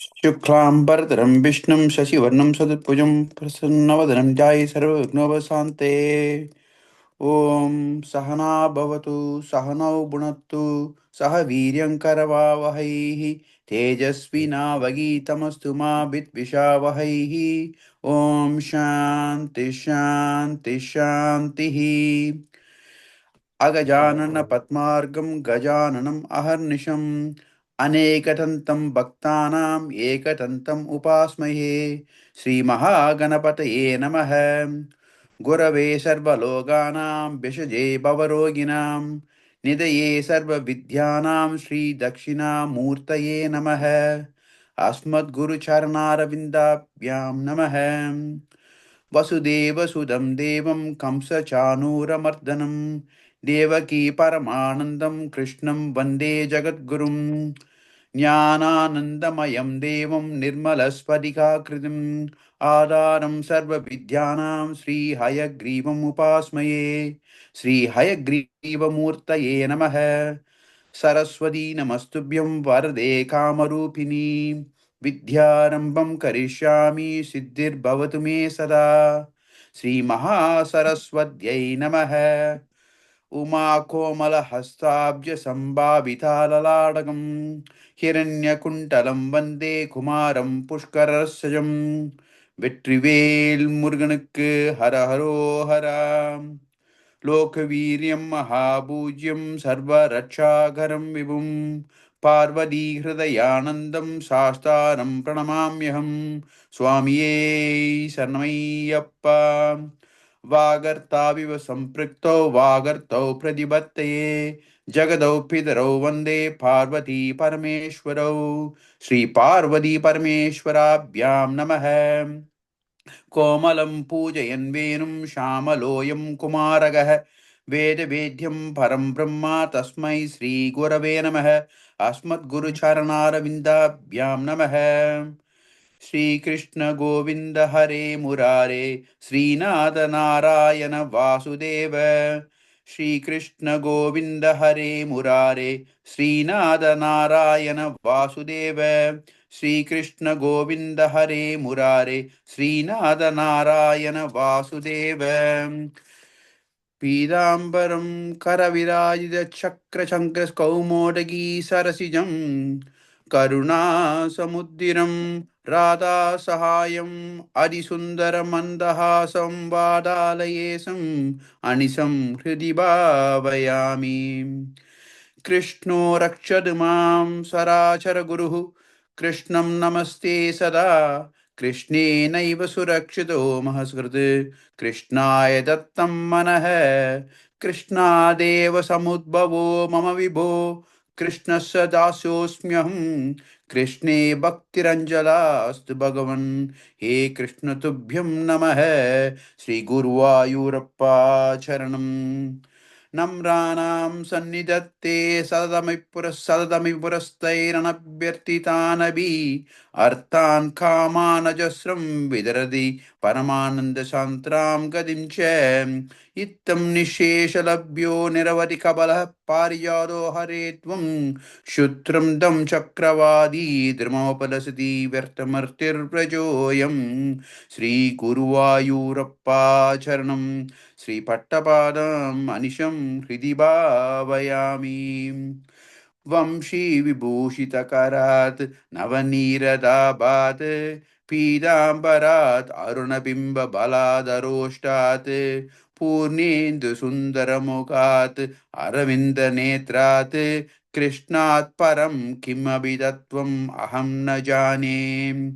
शुक्लांबरधरं विष्णुं शशिवर्णं सदुत्पुजं प्रसन्नवदनं ध्याये सर्वविघ्नोपशान्ते। ॐ सहना भवतु सहनौ भुनक्तु सह वीर्यं करवावहैः तेजस्विनावगीतमस्तु मा विद्विषावहैः। ॐ शान्ति शान्ति शान्तिः। अगजानन पद्मार्गं गजाननम् अहर्निशम् अनेकदन्तं भक्तानाम् एकदन्तम् उपास्महे। श्रीमहागणपतये नमः। गुरवे सर्वलोकानां विषजे भवरोगिणां निधये सर्वविद्यानां श्रीदक्षिणामूर्तये नमः। अस्मद्गुरुचरणारविन्दाभ्यां नमः। वसुदेवसुदं देवं कंसचाणूरमर्दनं देवकी परमानन्दं कृष्णं वन्दे जगद्गुरुं। ज्ञानानन्दमयं देवं निर्मलस्फटिकाकृतिम् आधारं सर्वविद्यानां श्रीहयग्रीवमुपास्मये। श्रीहयग्रीवमूर्तये नमः। सरस्वती नमस्तुभ्यं वरदे कामरूपिणी विद्यारम्भं करिष्यामि सिद्धिर्भवतु मे सदा। श्रीमहासरस्वत्यै नमः। उमाकोमलहस्ताब्जसम्भाविताललाडकं हिरण्यकुण्टलं वन्दे कुमारं पुष्करसजं। வெற்றிவேல் முருகனுக்கு ஹர ஹரோஹரா. लोकवीर्यं महापूज्यं सर्वरक्षाकरं विभुं पार्वतीहृदयानन्दं शास्तारं प्रणमाम्यहं। स्वामिये शरणमय्यप्पा। वागर्ताविव सम्पृक्तौ वागर्तौ प्रतिपत्तये जगदौ पितरौ वन्दे पार्वती परमेश्वरौ। श्रीपार्वती परमेश्वराभ्यां नमः। कोमलं पूजयन् वेणुं श्यामलोऽयं कुमारगः वेदवेद्यं परं ब्रह्म तस्मै श्रीगुरवे नमः। अस्मद्गुरुचरणारविन्दाभ्यां नमः। श्रीकृष्ण गोविन्द हरे मुरारे श्रीनाथ नारायण वासुदेव। श्रीकृष्ण गोविन्द हरे मुरारे श्रीनाथ नारायण वासुदेव। श्रीकृष्ण गोविन्द हरे मुरारे श्रीनाथ नारायण वासुदेव। पीताम्बरं करविराजितचक्रशङ्खकौमोदगी सरसिजं करुणासमुद्दिरं राधासहायम् अधिसुन्दरमन्दहासं वादालयेशम् अनिशं हृदि भावयामि। कृष्णो रक्षतु मां सराचर गुरुः कृष्णं नमस्ते सदा। कृष्णेनैव सुरक्षितो महस्कृत् कृष्णाय दत्तं मनः। कृष्णादेव समुद्भवो मम विभो कृष्णस्य दासोऽस्म्यहं। कृष्णे भक्तिरञ्जलास्तु भगवन् हे कृष्ण तुभ्यं नमः। श्रीगुरुवायूरप्पा चरणम् नम्राणां सन्निधत्ते सततमिपुरस्तैरनभ्यर्थितानपि अर्थान् कामानजस्रं विदरति परमानन्दशान्त्रां गतिं च। इत्थं निःशेषलभ्यो निरवधि कबलः पारिजातो हरे त्वं क्षुत्रं दं चक्रवादी द्रुमोपलसति व्यर्थमर्तिर्व्रजोऽयं। श्रीगुरुवायूरप्पा चरणम् श्रीपट्टपादम् अनिशं हृदि भावयामि। वंशी विभूषितकरात् नवनीरदाभात् पीताम्बरात् अरुणबिम्बबलादरोष्टात् पूर्णेन्दुसुन्दरमुखात् अरविन्दनेत्रात् कृष्णात् परं किमपि तत्त्वम् अहं न जाने।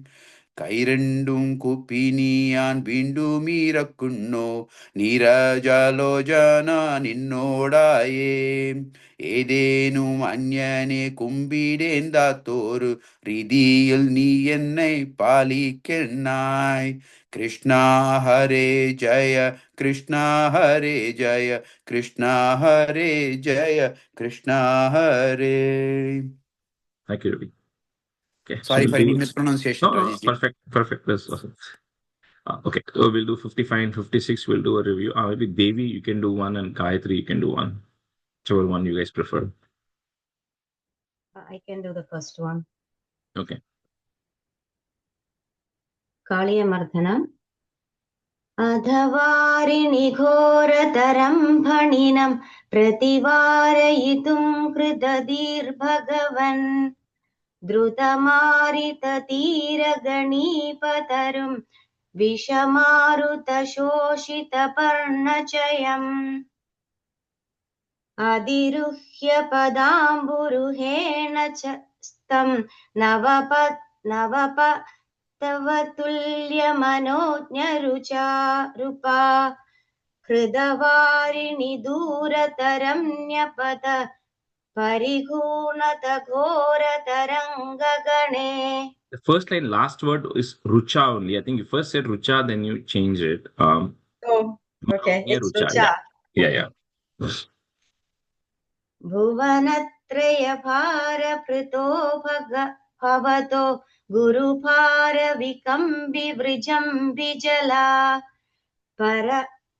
കൈരണ്ടും കുപ്പിനി ഞാൻ വീണ്ടും ഇറക്കുന്നു നീരജാലോചന നിന്നോടായേ ഏതേനും അന്യനെ കുമ്പിടേണ്ടാത്തോരു രീതിയിൽ നീ എന്നെ പാലിക്കണായി. കൃഷ്ണ ഹരേ ജയ കൃഷ്ണ ഹരേ ജയ കൃഷ്ണ ഹരേ ജയ കൃഷ്ണ ഹരേ. Thank you, Ravi. Okay, Sorry we'll for do any mispronunciation, no, Rajit. perfect. That's awesome. Okay, so we'll do 55 and 56. We'll do a review. Maybe Devi, you can do one, and Gayatri, you can do one. Whichever one you guys prefer. I can do the first one. Okay. कालियमर्दनम् अधवारिणि घोरतरं फणिनं प्रतिवारयितुं कृतधीर्भगवन् द्रुतमारिततीरगणीपतरुं विषमारुतशोषितपर्णचयम् अधिरुह्य पदाम्बुरुहेण च स्तं नवपतवतुल्यमनोज्ञरुचा हृदवारिणि दूरतरं न्यपत परिघूर्णत घोरतरङ्गगणे. The first line, last word is rucha only. I think you first said rucha, then you change it. Oh, okay. It's rucha. rucha. Yeah. भुवनत्रयभारभृतो भवतो गुरुभारविकम्बिवृजम्बिजला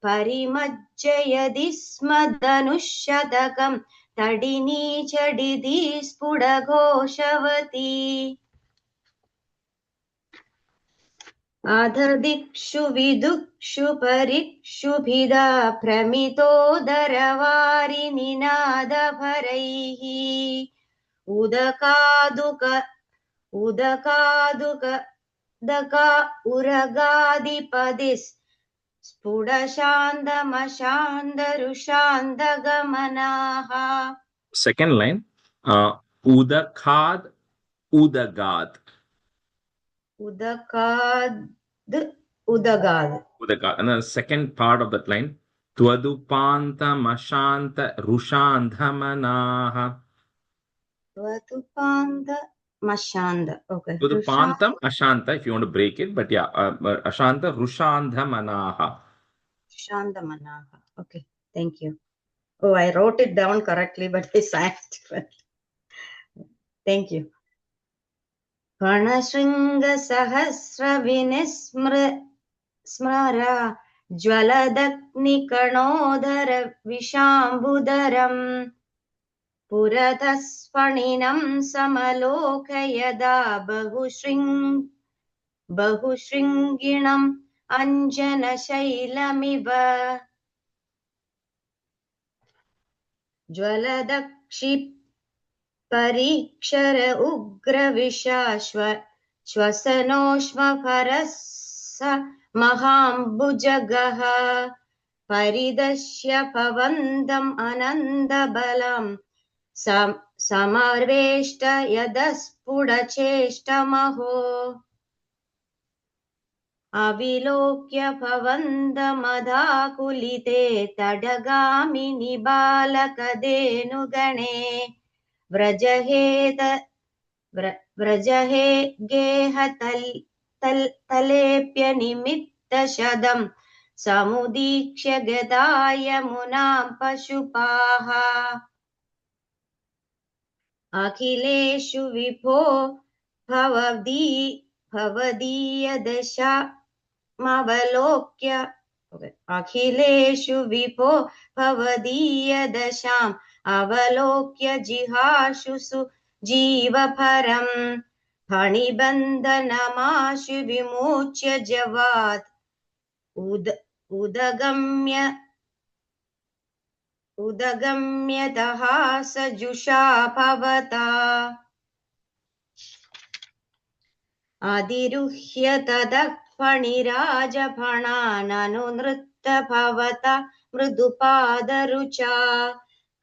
परिमज्जयदि स्म धनुःशतकं तडिनी चडिति स्फुटघोषवती अधदिक्षु विदुक्षु परिक्षुभिदा भ्रमितोदरवारिनिनादभरैः उदका उरगादिपदिस् स्फुटशान्तमशान्तरुशान्तगमनाः. Second line, udakad, udagad. Udakad, udagad. Udagad. And the second part of that line, twadupanta mashanta rushandhamanaha. Twadupanta mashanda. Okay. Twadupantam ashanta, if you want to break it, but yeah, ashanta rushandhamanaha. Rushandhamanaha. Okay. Thank you. Oh, I wrote it down correctly, but I sang it differently. Thank you. Pranashringasahasravinismra ज्वलदग्निकणोदर विशाम्बुदरम् पुरतस्फणिनं समलोकयदा बहुशृङ्गिणम् अञ्जनशैलमिव ज्वलदक्षि परीक्षर उग्रविश्वसनोष्मभरः महाम्बुजगः परिदश्य भवन्तम् अनन्दबलं समर्वेष्ट यदस्फुटचेष्टमहो अविलोक्य भवन्तमधाकुलिते तडगामिनि बालकधेनुगणे व्रजहे गेहतलेप्य निमित्तशदं समुदीक्ष्य गदायमुनां पशुपाः अखिलेषु विभो भवदीयदशामवलोक्य अखिलेषु विभो भवदीयदशाम् अवलोक्य जिहाशुषु जीवभरम् फणिबन्धनमाशु विमोच्य जवात् उदगम्यतः सजुषा भवता अधिरुह्य ततः फणिराजफणाननुनृत्त भवता मृदुपादरुचा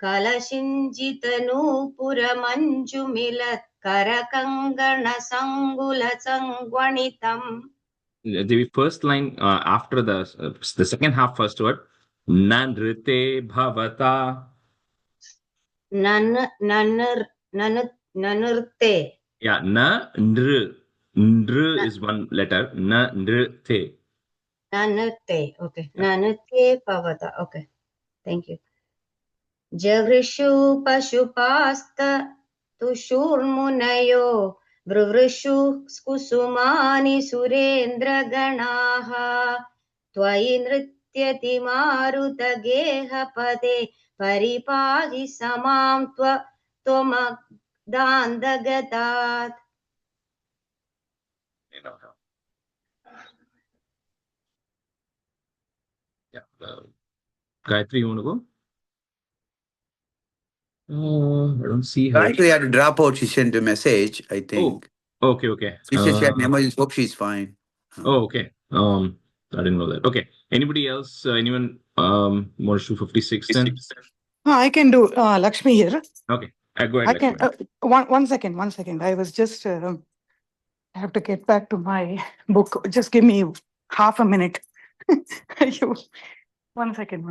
कलशिञ्जितनूपुरमञ्जुमिलत् करकङ्गणसङ्गुलसङ्गणितम्. The first line after the second half first word, nanrite bhavata. Nanurte. Yeah, na nr. Nr is one letter. Na nrte. Nanurte. Okay. Nanurte bhavata. Okay. Thank you. Javrishu pashupasta tushurmunayo Vruvrishu kusumani surendra ganaha Tvai nrityati maruta gehapade Paripahi samam tvamagdandagatat. Gayatri, you want to go? I don't see her. Gayatri had to drop out. She sent a message, I Oh, think. okay. She said she had an emergency. Hope she's fine. Oh, okay. I didn't know that. Okay. Anybody else? Anyone wants to do 56 then? I can do Lakshmi here. Okay. Go ahead, I can. Lakshmi. One second. I was just I have to get back to my book. Just give me half a minute. One second.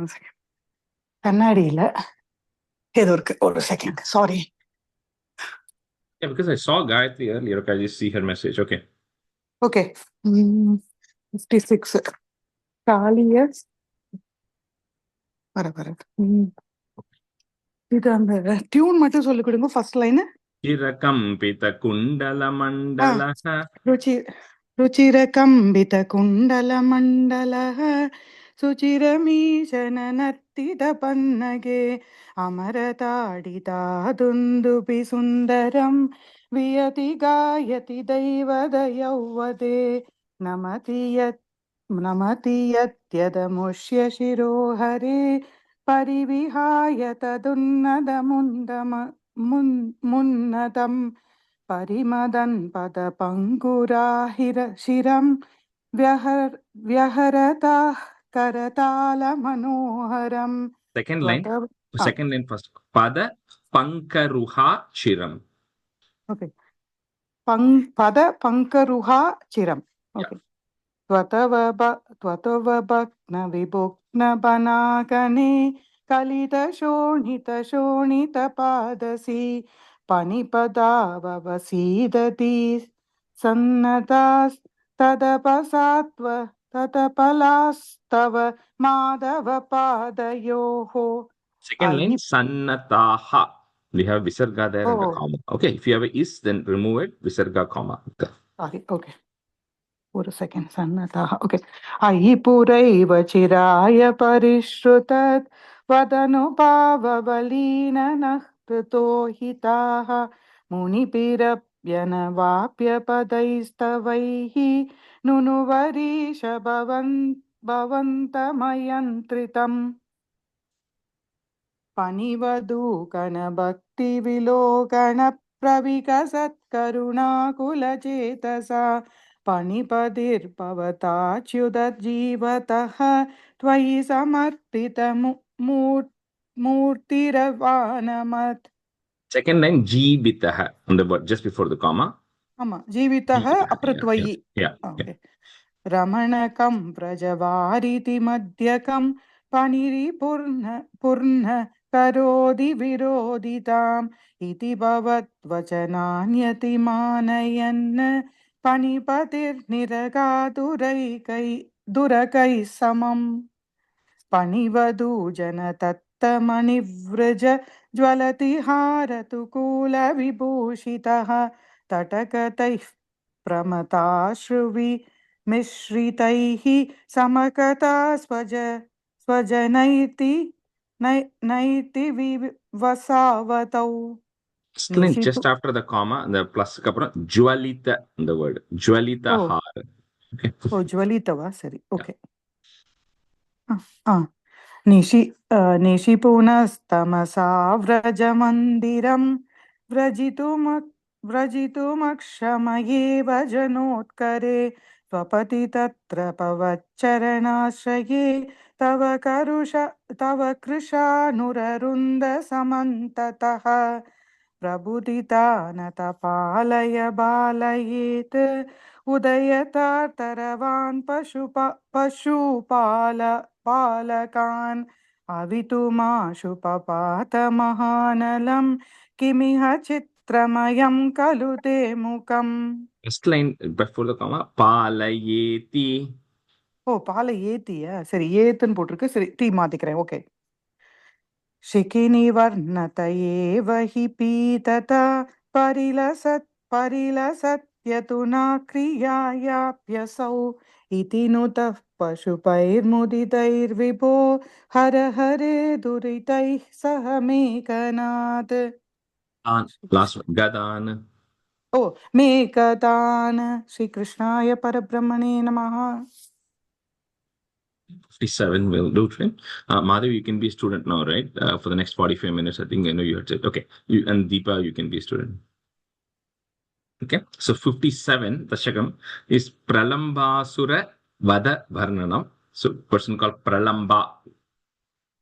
கண்ணாடி இல்ல ஏதோ இருக்கு ஒரு second sorry Yeah, because I saw Gayatri earlier. Okay, I just see her message. Okay. Okay 56 காலிய வர இது அந்த tune மட்டும் சொல்லி கொடுங்க ஃபர்ஸ்ட் லைன் चिरकम्पित कुण्डलमण्डलः रुचिरकम्बितकुण्डलमण्डलः सुचिरमीशननर्तितपन्नगे अमरताडितादुन्दुभि सुन्दरं वियति गायति दैवदयौवदे नमति यत्यदमुष्य शिरोहरे परिविहाय तदुन्नतमुन्नतम् परिमदन् पदपङ्कुराहिरशिरं व्यहरतः करतालमनोहरम् Second line first. Pada pankaruha chiram. Okay. Pada pankaruha chiram. Okay. Twatava bhakna vibhukna banakane kalita shonita padasi पनिपदावसीदति सन्नतास् तदपलास्तव Madhava पादयोः. Second line sannataha. We have visarga there and a comma. Okay, if you have a is, then remove it. Visarga comma. Sorry, okay. ஒரு second सन्नताः. Okay. अयि पुरैव चिराय परिश्रुतत् वदनुभाववलीननः कृतो हिताः मुनिभिरप्यनवाप्यपदैस्तवैः नुनुवरीश भवन्तमयन्त्रितम् पनिवधूकनभक्तिविलोकनप्रविकसत्करुणाकुलचेतसा पणिपतिर्भवताच्युतजीवतः त्वयि समर्पितमूर्तिरवानमत्. Second line जीवितः on the word just before the comma. ஆமா जीवितः அப்புறம் त्वयि. Okay. रमणकं व्रजवारिति मध्यकं पनिरिपूर्ण करोति विरोधिताम् इति भवद्वचनान्यतिमानयन् पणिपतिर्निरगातुरैकैः समम् पणिवधूजनतत्तमणिव्रज ज्वलति हारतु कुलविभूषितः तटकतैः प्रमताश्रुविमिश्रितैः समकता स्वजनैति विवसावतौ. Just after the comma, the plus kapra jwalita, the word jwalita har. Okay. Oh, jwalitava, sorry. Okay. निशिपुनस्तमसा व्रजमन्दिरं व्रजितुमक्षमयेव जनोत्करे स्वपति तत्र पवच्चरणाश्रये तव कृशानुररुन्दसमन्ततः प्रबुदितानत पालय बालयेत् उदयतातरवान् पशुपालकान् अवितुमाशु पपात महानलं किमिह चित्रमयं खलु ते मुखम्. First line before the comma palayeti. ஓ பாலயேத்தியா சரி ஏத்துன்னு போட்டிருக்கு சரி டீ மாத்திக்கிறேன் ஓகே. शिखिनिवर्णत एव हि पीतता परिलसत्यतुना क्रियायाप्यसौ इति नुतः पशुपैर्मुदितैर्विभो हर हरे दुरितैः सह मेकनाथ. Last one gadan. ओ मेकदान. श्री कृष्णाय परब्रह्मणे नमः. 57 will do, right? Madhav, you can be a student now, right? For the next 45 minutes, I think I know you had said. Okay. And Deepa, you can be a student. Okay. So 57, Dashakam, is Pralambasura Vada Varnanam. So person called Pralamba.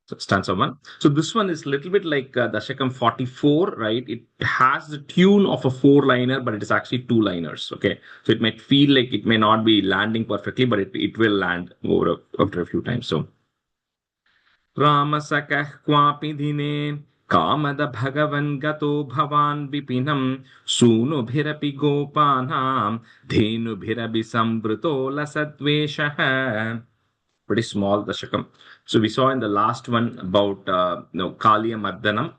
So stanza 1. So this one is a little bit like Dashakam 44, right? It has the tune of a four-liner, but it is actually two-liners. Okay. So it might feel like it may not be landing perfectly, but it will land after a few times. So रामसकः क्वापि दिने कामद भगवन् गतो भवान् विपिनं सूनुभिरपि गोपानां धेनुभिरपि संवृतो लसद्वेषः. Pretty small dashakam. So we saw in the last one about Kaliya Mardanam,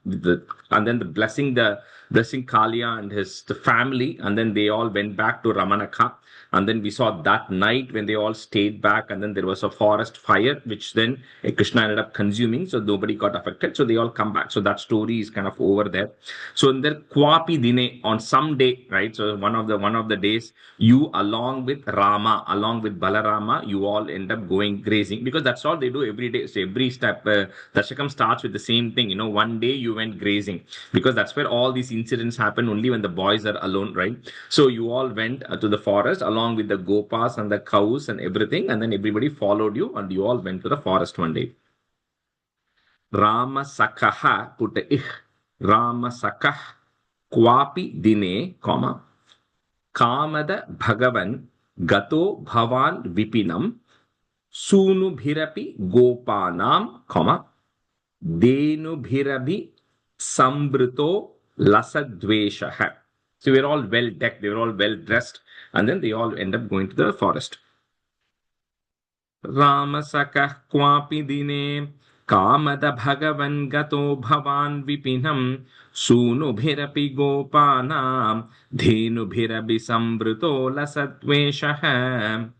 and then the blessing Kaliya and the family, and then they all went back to Ramanaka. And then we saw that night when they all stayed back, and then there was a forest fire, which then Krishna ended up consuming, so nobody got affected. So they all come back. So that story is kind of over there. So in there, Kwapi Dine, on some day, right? So one of the days, you along with Rama, along with Balarama, you all end up going grazing, because that's all they do every day. So every step, Dashakam starts with the same thing. One day you went grazing, because that's where all these incidents happen, only when the boys are alone, right? So you all went to the forest along with the gopas and the cows and everything, and then everybody followed you, and you all went to the forest one day. Rama Sakaha, put a ich. Rama Sakah, Kwapi Dine, comma. Kamada Bhagavan Gato Bhavan Vipinam Sunubhirapi Gopanam, comma, Denubhirabi Sambrito Lasadveshaha. So we're all well decked, they were all well dressed, and then they all end up going to the forest. Ramasakah Kwapi Dine Kamada Bhagavan Gato Bhavan Vipinam Sunubhirapi Gopanam Dhenubhirabi Sambrito Lasadveshaha.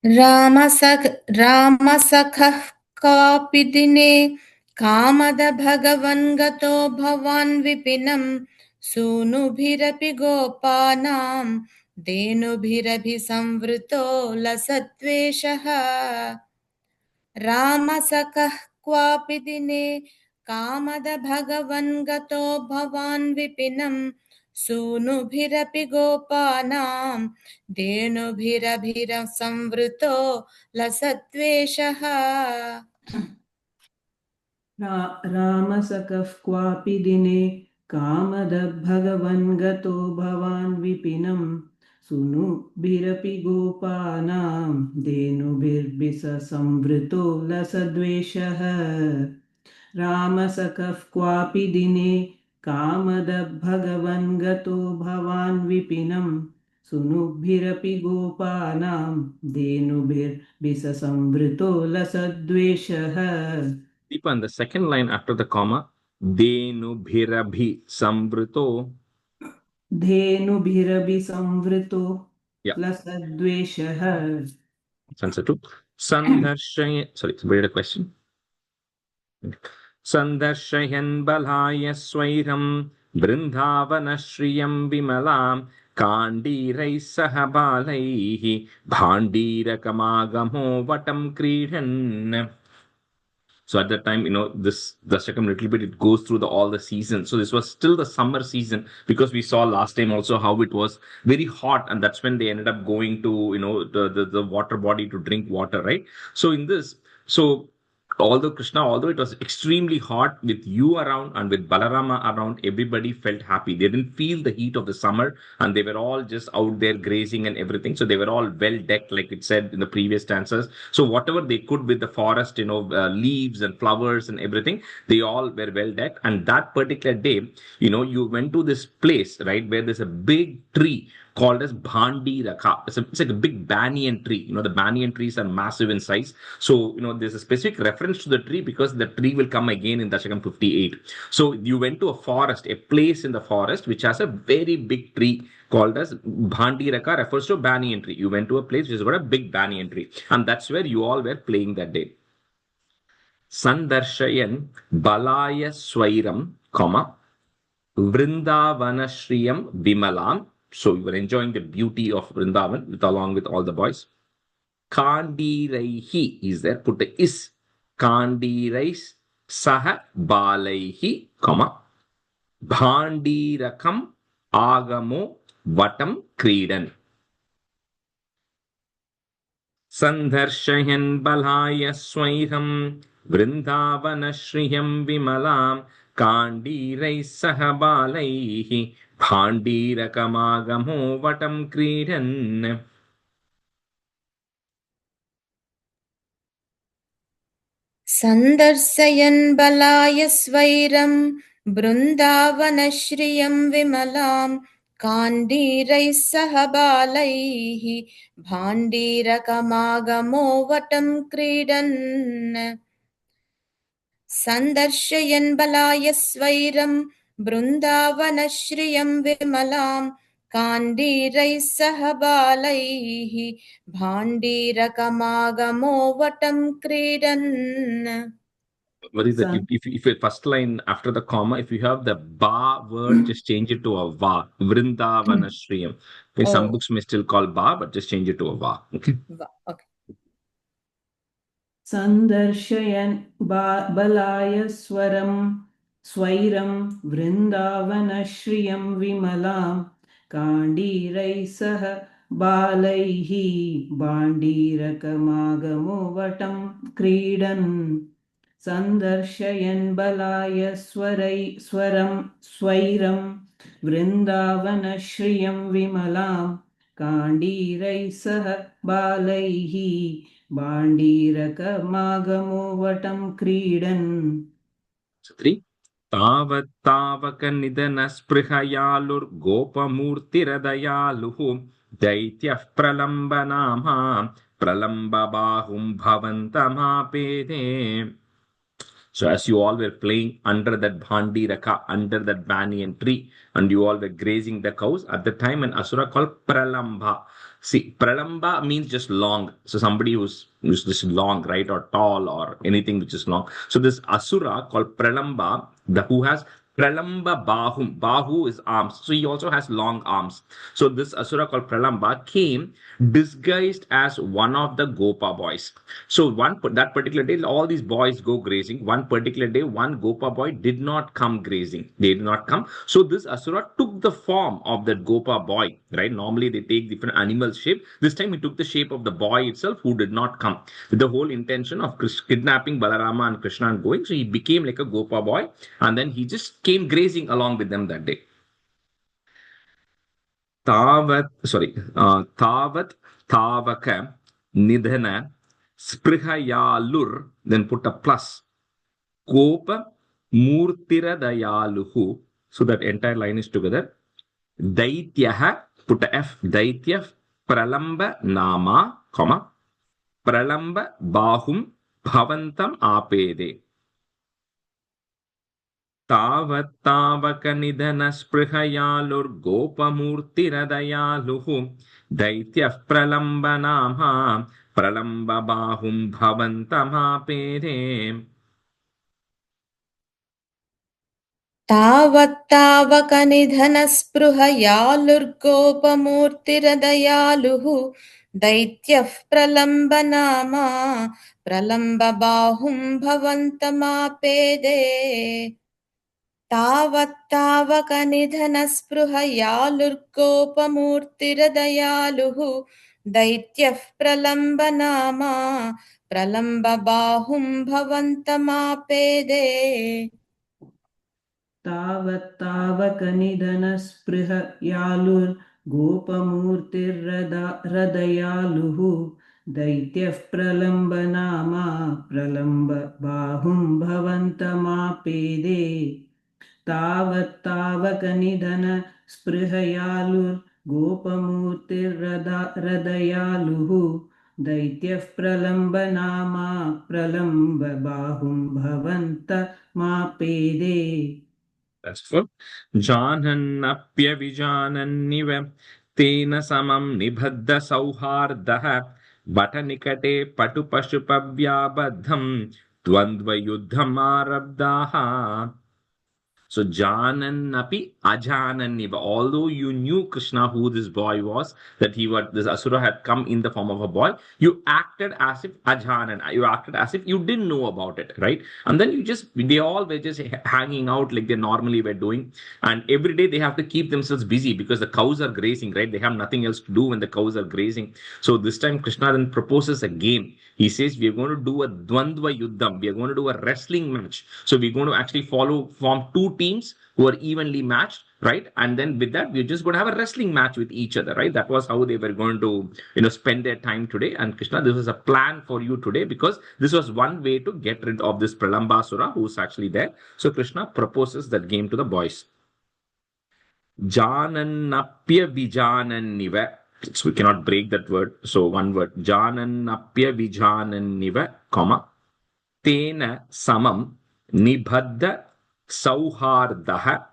रामसखः कापि दिने कामद भगवन् गतो भवान् विपिनं सूनुभिरपि गोपानां धेनुभिरभिसंवृतो लसद्वेषः. रामसखः क्वापि दिने कामद भगवन् गतो भवान् विपिनं सूनुभिरपि गोपानां धेनुभिरभिसंवृतो लसद्वेषः. रामसकः क्वापि दिने कामदभगवन् गतो भवान् विपिनं सूनुभिरपि गोपानां धेनुभिर्बिसंवृतो लसद्वेषः. रामसकः क्वापि दिने कामदभगवन् गतो भवान् विपिनं सूनुभिरपि गोपानां धेनुभिर्बिसंवृतो लसद्वेषः. Deepa, the second line after the comma, Dhenubhirabhi Samvrito. Dhenubhirabi samvrito Yeah. lasadveshaha. Answer two. Sandharshay. Sorry, somebody had a question. Sandharshayan balaya swairam Vrindavanashriyam Vimalam Kandirai Sahabalaihi Bhandirakamagamho Vatam Kridan. So at that time, this Dashakam little bit, it goes through all the seasons. So this was still the summer season, because we saw last time also how it was very hot, and that's when they ended up going to, the water body to drink water, right? So in this, although it was extremely hot with you around and with Balarama around, everybody felt happy. They didn't feel the heat of the summer, and they were all just out there grazing and everything. So they were all well decked, like it said in the previous stanzas. So whatever they could with the forest, leaves and flowers and everything, they all were well decked. And that particular day, you went to this place, right, where there's a big tree called as Bhandi Rakha. It's like a big banyan tree. The banyan trees are massive in size. So, there's a specific reference to the tree, because the tree will come again in Dashakam 58. So you went to a forest, a place in the forest, which has a very big tree called as Bhandi Rakha, refers to a banyan tree. You went to a place which has got a big banyan tree. And that's where you all were playing that day. Sandarshayan Balaya Swairam, comma, Vrindavanashriyam Vimalam. So we were enjoying the beauty of Vrindavan along with all the boys. Kandiraihi is there. Put the is. Kandirais saha balaihi, comma. Bhandirakam agamo vatam kridan. Sandharshayan balaya swairam Vrindavanashriyam Vimalam Kandirai sahabalaihi Bhandirakamaagamo vatam kridan. सन्दर्शयन् बलाय स्वैरं बृन्दावनश्रियं विमलां काण्डीरैः सह बालैः भाण्डीरकमागमो वटं क्रीडन् सन्दर्शयन् बलाय स्वैरं बृन्दावनश्रियं विमलां काण्डीरैः सह बालैः भाण्डीरकमागमो वटं क्रीडन्. What is that? If you first line after the comma, if you have the ba word, just change it to a va. Vrindavanashriyam. Okay, some Oh. books may still call ba, but just change it to a va. Okay. Okay. सन्दर्शयन् बलाय स्वैरं वृन्दावनश्रियं विमलां काण्डीरैः सह बालैः भाण्डीरकमागमो वटं क्रीडन् सन्दर्शयन् बलाय स्वैरं वृन्दावनश्रियं विमलां काण्डीरैः सह बालैः भाण्डीरकमागमो वटं क्रीडन्. So 3. तावत्तावकनिधनस्पृहयालुर्गोपमूर्तिरदयालुः दैत्यः प्रलम्बनामा प्रलम्बबाहुं भवन्तमापेदे. So as you all were playing under that Bhandiraka, under that banyan tree, and you all were grazing the cows, at the time an asura called Pralamba. See, Pralamba means just long. So somebody who's just long, right, or tall, or anything which is long. So this asura called Pralamba, who has Pralamba Bahum. Bahu is arms. So he also has long arms. So this asura called Pralamba came disguised as one of the Gopa boys. So that particular day, all these boys go grazing. One particular day, one Gopa boy did not come grazing. They did not come. So this asura took the form of that Gopa boy, right? Normally they take different animal shape. This time he took the shape of the boy itself who did not come, with the whole intention of kidnapping Balarama and Krishna and going. So he became like a Gopa boy, and then he just came grazing along with them that day. Tavat Tavaka Nidhana Sprihayalur, then put a plus. Kopa Murtiradayaluhu. So that entire line is together. Daityaha, put a F. Daityah Pralamba Nama, comma. Pralamba Bahum Bhavantam Apede. तावत्तावकनिधनस्पृहयालुर्गोपमूर्तिरदयालुः दैत्यः प्रलम्बनामा प्रलम्बबाहुं भवन्तमापेदे. तावत्तावकनिधनस्पृहयालुर्गोपमूर्तिरदयालुः दैत्यः प्रलम्बनामा प्रलम्बबाहुं भवन्तमापेदे तावत्तावकनिधनस्पृहयालुर्गोपमूर्तिरदयालुः दैत्यः प्रलम्बनामा प्रलम्बबाहुं भवन्तमापेदे तावत्तावकनिधनस्पृहयालुर्गोपमूर्तिरदयालुः दैत्यः प्रलम्बनामा प्रलम्बबाहुं भवन्तमापेदे तावत्तावकनिधनस्पृहयालुर्गोपमूर्तिरदयालुः दैत्यः प्रलम्बनामा प्रलम्बबाहुं भवन्तमापेदे. That's full. जानन्नप्यविजानन्निव तेन समं निबद्ध सौहार्दः बटनिकटे पटुपशुपव्याबद्धं द्वन्द्वयुद्धम् आरब्धाः. So Jananapi Ajananiva. Although you knew Krishna who this boy was, that this Asura had come in the form of a boy, you acted as if Ajanan. You acted as if you didn't know about it, right? And then they all were just hanging out like they normally were doing. And every day they have to keep themselves busy because the cows are grazing, right? They have nothing else to do when the cows are grazing. So this time Krishna then proposes a game. He says, we are going to do a Dvandva Yuddham. We are going to do a wrestling match. So we're going to actually form two teams who are evenly matched, right? And then with that, we're just going to have a wrestling match with each other, right? That was how they were going to, spend their time today. And Krishna, this was a plan for you today because this was one way to get rid of this Pralambasura who's actually there. So Krishna proposes that game to the boys. Janannapya vijananniva. So we cannot break that word. So one word. Janannapya vijananniva, comma. Tena samam nibadda sauhardaha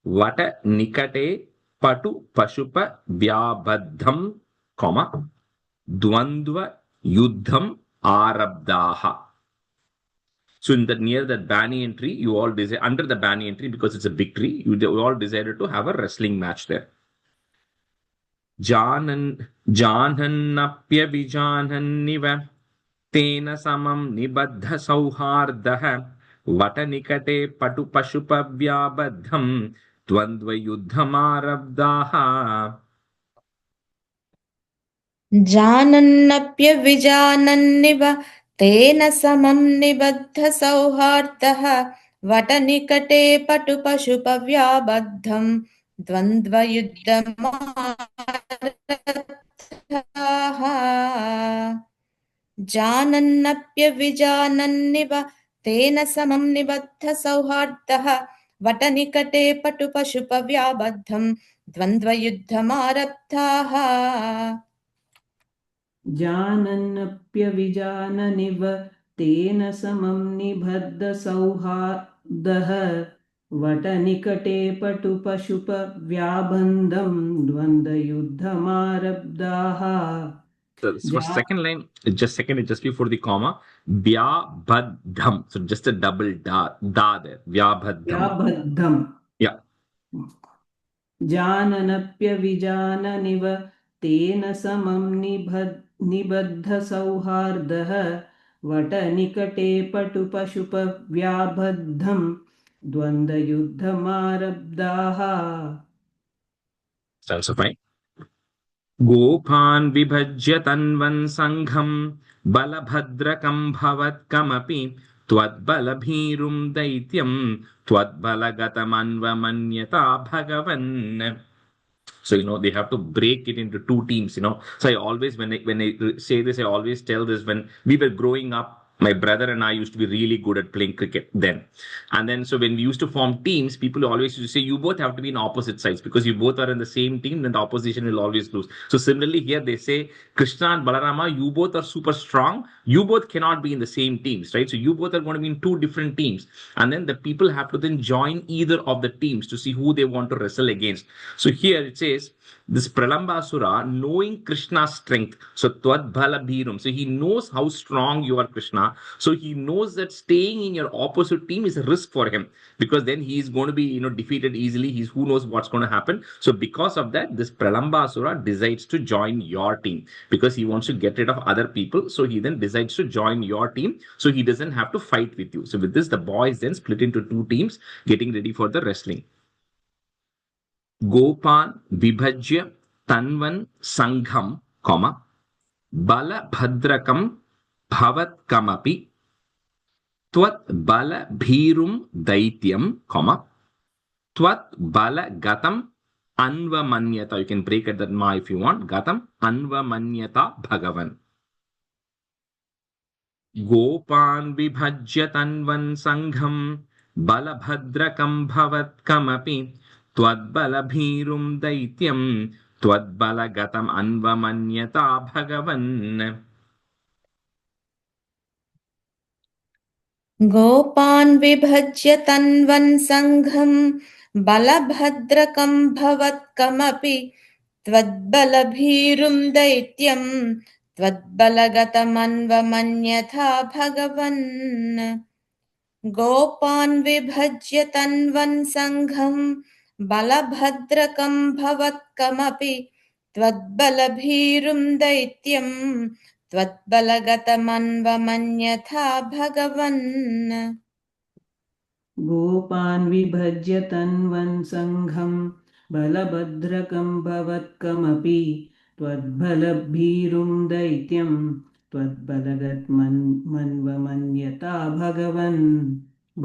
vata nikate patu pashupa vyabaddham, comma. Dvandva yuddham arabdaha. So near that banyan tree, you all desire, under the banyan tree, because it's a big tree, you all decided to have a wrestling match there. Janannapya vijananniva tena samam nibaddha sauhardaha vata nikate patu pashupa vyabaddham dvandva yuddhamarabdaha. जानन्नप्यविजानन्निव तेन समं निबद्धसौहार्दः वटनिकटे पटुपशुपव्याबद्धं द्वन्द्वयुद्धमारब्धाः जानन्नप्यविजानन्निव तेन समं निबद्धसौहार्दः वटनिकटे पटुपशुपव्याबद्धं द्वन्द्वयुद्धमारब्धाः जानन्नप्यविजाननिव तेन समं निबद्धसौहार्दः वटनिकटे पटुपशुपव्याबन्धं द्वन्द्वयुद्धमारब्धाः. So for second line, just before the comma, Vyabadham. So just a double da there. Vyabadham. Yeah. जाननप्यविजाननिव तेन समं निबद्धसौहार्दः वटनिकटे पटुपशुपव्याबद्धं द्वन्द्वयुद्धमारब्धाः. Also fine. Gopan vibhajya tanvan sangham balabhadrakam bhavatkamapi twadbalabhirum daityam twadbalagatamanvamanyata bhagavan. So they have to break it into two teams. So I always, when I say this, I always tell this. When we were growing up, my brother and I used to be really good at playing cricket then. And then, so when we used to form teams, people always used to say, you both have to be in opposite sides because you both are in the same team, then the opposition will always lose. So similarly here, they say, Krishna and Balarama, you both are super strong. You both cannot be in the same teams, right? So you both are going to be in two different teams. And then the people have to then join either of the teams to see who they want to wrestle against. So here it says, this Pralambasura, knowing Krishna's strength, so Twadbhala Bhirum, so he knows how strong you are, Krishna. So he knows that staying in your opposite team is a risk for him because then he is going to be, defeated easily. Who knows what's going to happen. So because of that, this Pralambasura decides to join your team because he wants to get rid of other people. So he then decides to join your team. So he doesn't have to fight with you. So with this, the boys then split into two teams, getting ready for the wrestling. Gopan vibhajya tanvan sangham, comma, bala bhadrakam bhavatkamapi tvat bala bhirum daityam, comma, tvat bala gatam anvamanyata. You can break it that ma if you want. Gatam anvamanyata bhagavan. Gopan vibhajya tanvan sangham balabhadrakam bhavatkamapi Twadbalabhirum daityam Twadbalagatam anvamanyata bhagavan. Gopan vibhajya tanvan sangham balabhadrakam bhavatkamapi twadbalabhirum daityam twadbalagatam anvamanyatha bhagavan. गोपान् विभज्य तन्वन् सङ्घं बलभद्रकं भवत्कमपि त्वद्बलभीरुं दैत्यं त्वद्बलगतमन्वमन्यथा भगवन् गोपान् विभज्य तन्वन् सङ्घं बलभद्रकं भवत्कमपि त्वद्बलभीरुं दैत्यं त्वद्बलगत्मन्वमन्यता भगवन्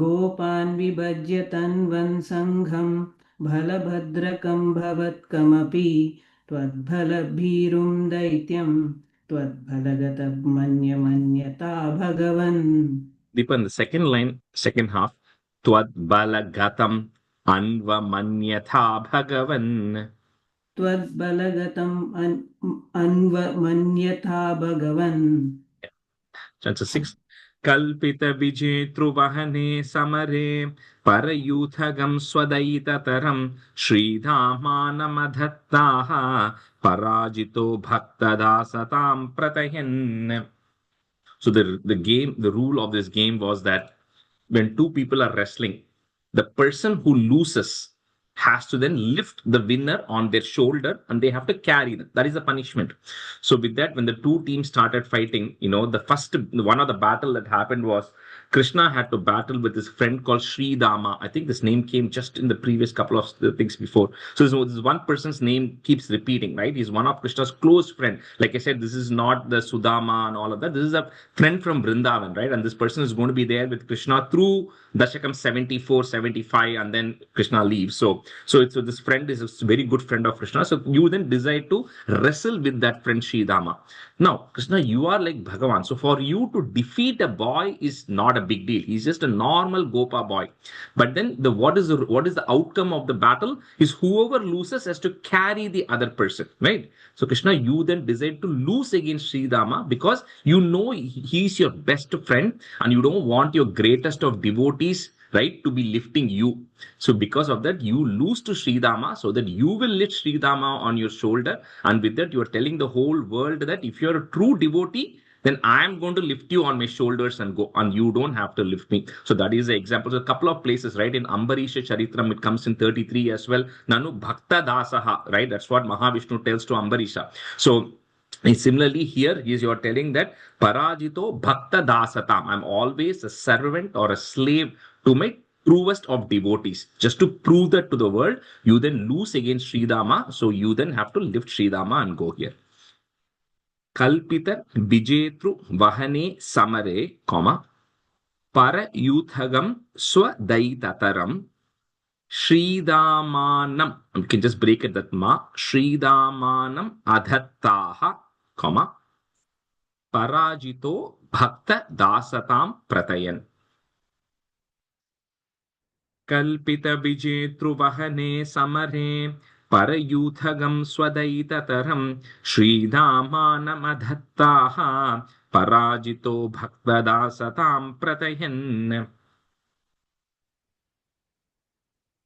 गोपान् विभज्य तन्वन् सङ्घं बलभद्रकं भवत्कमपि त्वद्बलभीरुं दैत्यं त्वद्बलगतमन्यता भगवन्. Deepan, the second line, second half, Tvad balagatam anvamanyatha bhagavan. त्वद्बलगतम् अन्वमन्यथा भगवन्. Chapter 6. Kalpita vijetruvahane samare parayuthagam swadayitataram shridhamanamadhattaha parajito bhaktadasatam pratayan. So the rule of this game was that when two people are wrestling, the person who loses has to then lift the winner on their shoulder and they have to carry them. That is the punishment. So with that, when the two teams started fighting, the first one of the battle that happened was Krishna had to battle with his friend called Sri Dama. I think this name came just in the previous couple of things before. So this one person's name keeps repeating, right? He's one of Krishna's close friend. Like I said, this is not the Sudama and all of that. This is a friend from Vrindavan, right? And this person is going to be there with Krishna through Dasakam 74, 75, and then Krishna leaves. So this friend is a very good friend of Krishna. So you then decide to wrestle with that friend Sri Dama. Now, Krishna, you are like Bhagavan. So for you to defeat a boy is not a big deal. He's just a normal Gopa boy. But then what is the outcome of the battle is whoever loses has to carry the other person, right? So Krishna, you then decide to lose against Sri Dama because you know he's your best friend and you don't want your greatest of devotees, right, to be lifting you. So because of that, you lose to Sri Dama so that you will lift Sri Dama on your shoulder. And with that, you are telling the whole world that if you're a true devotee, then I am going to lift you on my shoulders and go, and you don't have to lift me. So that is the example. So a couple of places, right? In Ambarisha Charitram, it comes in 33 as well. Nanu Bhakta Dasaha, right? That's what Mahavishnu tells to Ambarisha. So similarly, here you are telling that Parajito Bhakta Dasatam. I'm always a servant or a slave to my truest of devotees. Just to prove that to the world, you then lose against Sri Dama. So you then have to lift Sri Dama and go here. Kalpita Vijetru Vahane Samare, Parayuthagam Swadayitataram Shridamanam. You can just break it that ma. Shridamanam Adhattaha, Parajito Bhakta Dasatam Pratayan. Kalpita Vijetruvahane Samare Parayuthagam Swadayitataram Shridamanam Parajito Bhakta Dasatam Pratayan.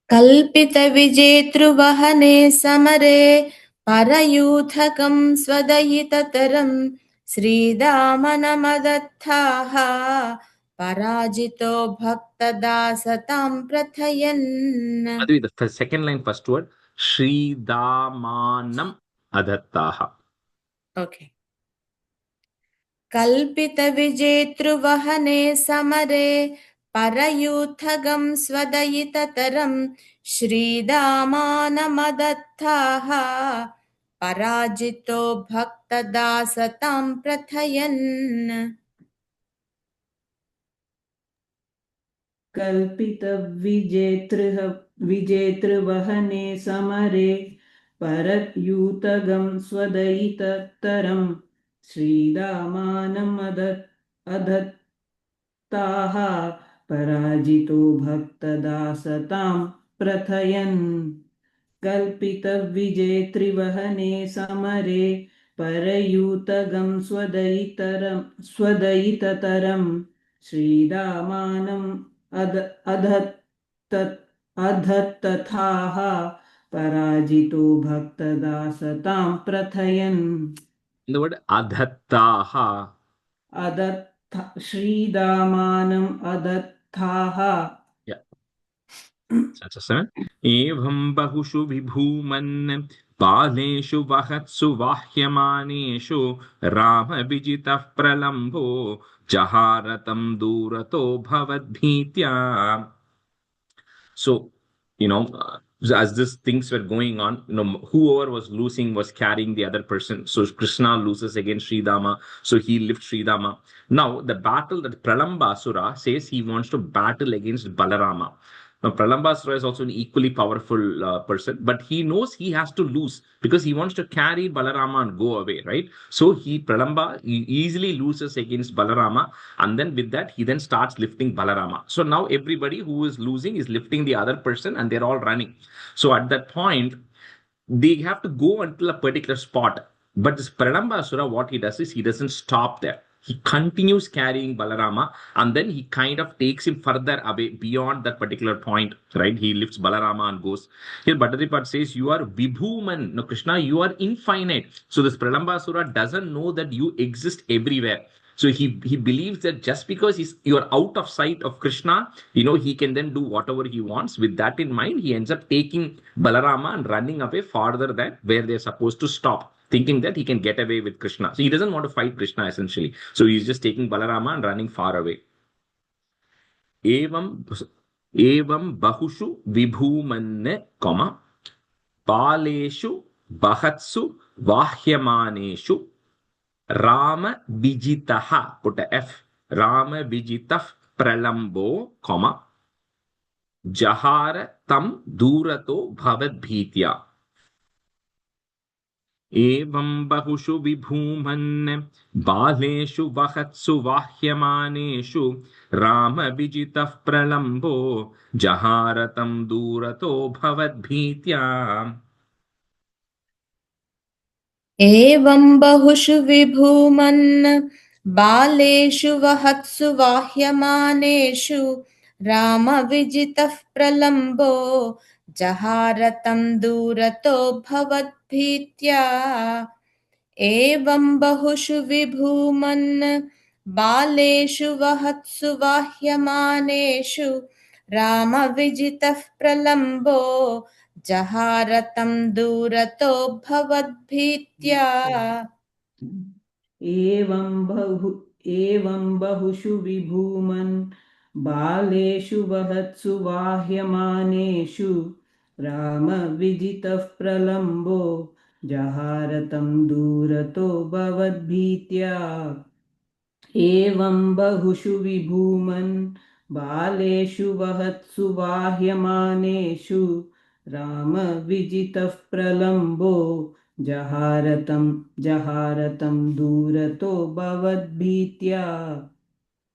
कल्पितविजेतृवहने समरे परयूथकं स्वदयिततरं श्रीदामनमदत्ताः पराजितो भक्तदासतां प्रथयन्. Advi, the second line, first word, Shridamanam Adattaha. Okay. कल्पितविजेतृवहने समरे परयूथगं स्वदयिततरं श्रीदामानमदत्ताः पराजितो भक्तदासतां प्रथयन्. कल्पितविजेतृवहने समरे परयूतगं स्वदयिततरं श्रीरामानमदत्ताः पराजितो भक्तदासतां प्रथयन्. कल्पितविजेतृवहने समरे परयूतगं स्वदयिततरं श्रीरामानम् अधत्तथाः पराजितो भक्तदासतां प्रथयन्. In the word Adhattaha. श्रीदामानम् thaha. Yeah. That's a evam bahushu vibhuman baleshu vahatsu vahyamaneshu rama vijitah pralambo jaharatam durato bhavadbhitya. So, as these things were going on, whoever was losing was carrying the other person. So Krishna loses against Sridama. So he lifts Sridama. Now, the battle that Pralambasura says he wants to battle against Balarama. Now, Pralambasura is also an equally powerful person, but he knows he has to lose because he wants to carry Balarama and go away, right? So he easily loses against Balarama, and then with that, he then starts lifting Balarama. So now everybody who is losing is lifting the other person, and they're all running. So at that point, they have to go until a particular spot. But this Pradambasura, what he does is he doesn't stop there. He continues carrying Balarama, and then he kind of takes him further away beyond that particular point, right? He lifts Balarama and goes. Here Bhattaripat says, you are Vibhuman. No, Krishna, you are infinite. So this Pradambasura doesn't know that you exist everywhere. So he believes that just because you're out of sight of Krishna, he can then do whatever he wants. With that in mind, he ends up taking Balarama and running away farther than where they're supposed to stop, thinking that he can get away with Krishna. So he doesn't want to fight Krishna essentially. So he's just taking Balarama and running far away. Evam bahushu vibhumanne, paleshu bahatsu vahyamaneshu Rama Vijitaha, put a F, Rama Vijitah Pralambo, Jahara Tam Durato Bhavad Bhitya. Evam Bahushu Vibhuman Baleshu Vahatsu Vahyamaneshu Rama Vijitah Pralambo Jahara Tam Durato Bhavad Bhitya. एवं बहुषु विभूमन् बालेषु वहत्सु वाह्यमानेषु रामविजितः प्रलम्बो जहारतं दूरतो भवद्भीत्या एवं बहुषु विभूमन् बालेषु वहत्सु वाह्यमानेषु रामविजितः प्रलम्बो जहारतं दूरतो भवद्भीत्या एवं बहुषु विभूमन् बालेषु वहत्सु वाह्यमानेषु रामविजितः प्रलम्बो जहारतं दूरतो भवद्भीत्या एवं बहुषु विभूमन् बालेषु वहत्सु वाह्यमानेषु रामविजितः प्रलम्बो जहारतं दूरतो भवद्भीत्या.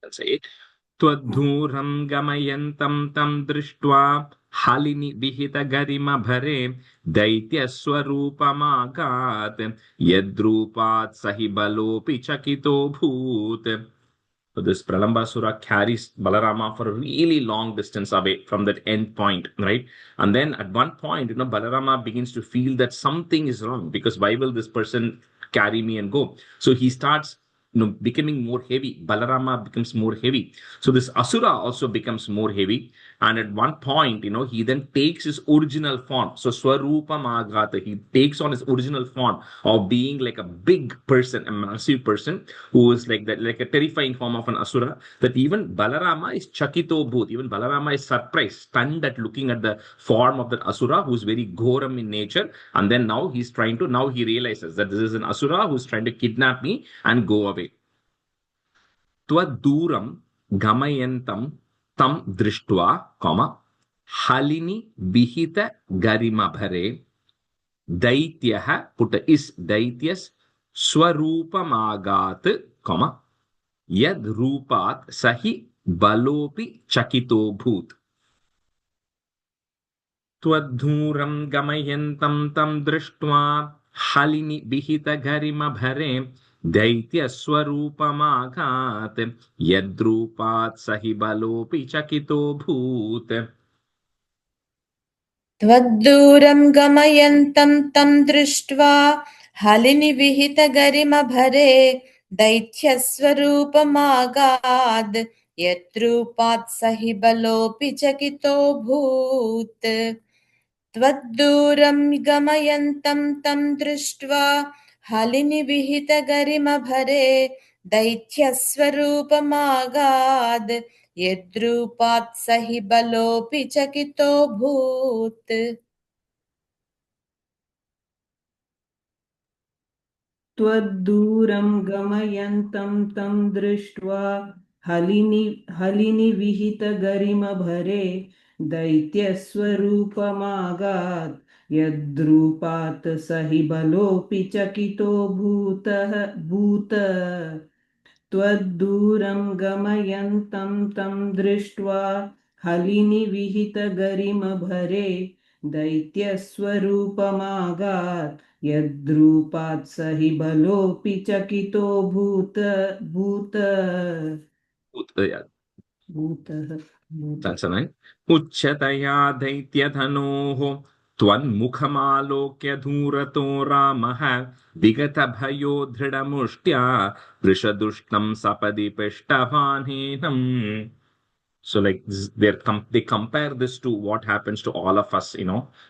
That's it. Twadhuram gamayantam tam drishtva halini vihita garima bhare daitya swarupamagat yadrupat sahibalopi chakito bhoot. So this Pralambasura carries Balarama for a really long distance away from that end point, right? And then at one point, Balarama begins to feel that something is wrong because why will this person carry me and go? So he starts becoming more heavy. Balarama becomes more heavy. So this Asura also becomes more heavy. And at one point, he then takes his original form. So Swarupa Magata, he takes on his original form of being like a big person, a massive person who is like that, like a terrifying form of an Asura, that even Balarama is Chakito Bhoot. Even Balarama is surprised, stunned at looking at the form of that Asura who is very Ghoram in nature. And then now he realizes that this is an Asura who's trying to kidnap me and go away. Twaduram gamayantam tam drishtva, halini vihita garima bhare daityaha, put is daityas swarupamagat, yad rupat sahi balopi chakito bhoot. Twadhuram gamayantam tam drishtva halini vihita garima bhare Daitya swarupamagat yadrupat sahibalopi chakito bhoot. त्वद्दूरं गमयन्तं तं दृष्ट्वा हलिनिविहितगरिमभरे दैत्यस्वरूपमागाद् यद्रूपात् स हि बलोऽपि चकितोऽभूत् त्वद्दूरं गमयन्तं तं दृष्ट्वा हलिनिविहितगरिमभरे दैत्यस्वरूपमागाद् यद्रूपात् स हि बलोऽपि चकितोऽभूत् त्वद्दूरं गमयन्तं तं दृष्ट्वा हलिनिविहितगरिमभरे दैत्यस्वरूपमागात् यद्रूपात् स हि बलोऽपि चकितो भूत त्वद्दूरं गमयन्तं तं दृष्ट्वा हलिनिविहितगरिमभरे दैत्यस्वरूपमागात् यद्रूपात् स हि बलोऽपि चकितो भूतः That's right. उच्चतया दैत्यधनोः त्वन्मुखमालोक्य धूरतो रामः विगतभयो दृढमुष्ट्या वृषदुष्टं सपदि पिष्टवानेनम्. So like they compare this to what happens to all of us,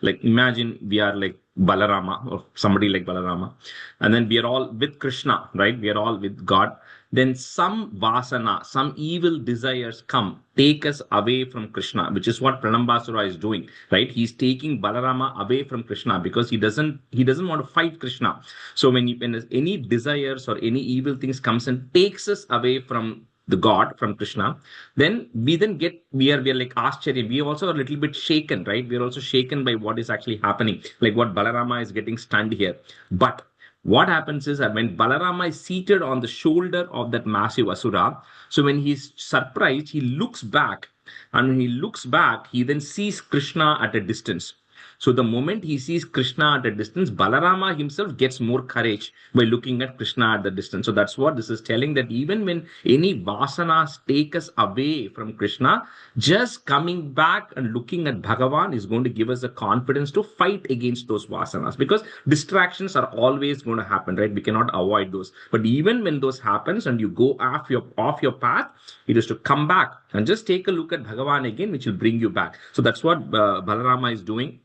like imagine we are like Balarama or somebody like Balarama, and then we are all with Krishna, right? We are all with God. Then some vasana, some evil desires come, take us away from Krishna, which is what Pranambasura is doing, right? He's taking Balarama away from Krishna because he doesn't want to fight Krishna. So when any desires or any evil things comes and takes us away from the God, from Krishna, then we are like Ascharya. We are also a little bit shaken, right? We are also shaken by what is actually happening, like what Balarama is getting stunned here. But what happens is that when Balarama is seated on the shoulder of that massive Asura, so when he's surprised, he looks back, and when he looks back, he then sees Krishna at a distance. So the moment he sees Krishna at a distance, Balarama himself gets more courage by looking at Krishna at the distance. So that's what this is telling, that even when any vasanas take us away from Krishna, just coming back and looking at Bhagavan is going to give us the confidence to fight against those vasanas, because distractions are always going to happen, right? We cannot avoid those. But even when those happens and you go off your path, it is to come back and just take a look at Bhagavan again, which will bring you back. So that's what Balarama is doing.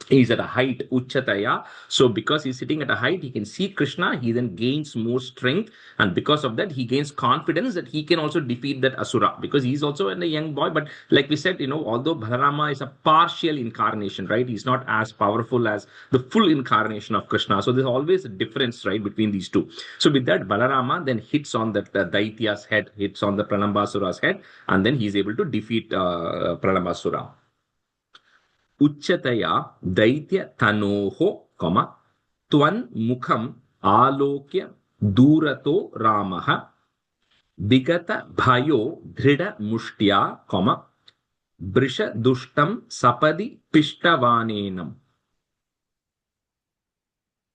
He's at a height, Uchataya. So because he's sitting at a height, he can see Krishna. He then gains more strength. And because of that, he gains confidence that he can also defeat that Asura, because he's also a young boy. But like we said, although Balarama is a partial incarnation, right? He's not as powerful as the full incarnation of Krishna. So there's always a difference, right, between these two. So with that, Balarama then hits on that Daitya's head, hits on the Pranambasura's head, and then he's able to defeat Pranambasura. उच्चतया दैत्यतनोः त्वन्मुखम् आलोक्य दूरतो रामः विगतभयो दृढमुष्ट्या वृषदुष्टं सपदि पिष्टवानेनम्.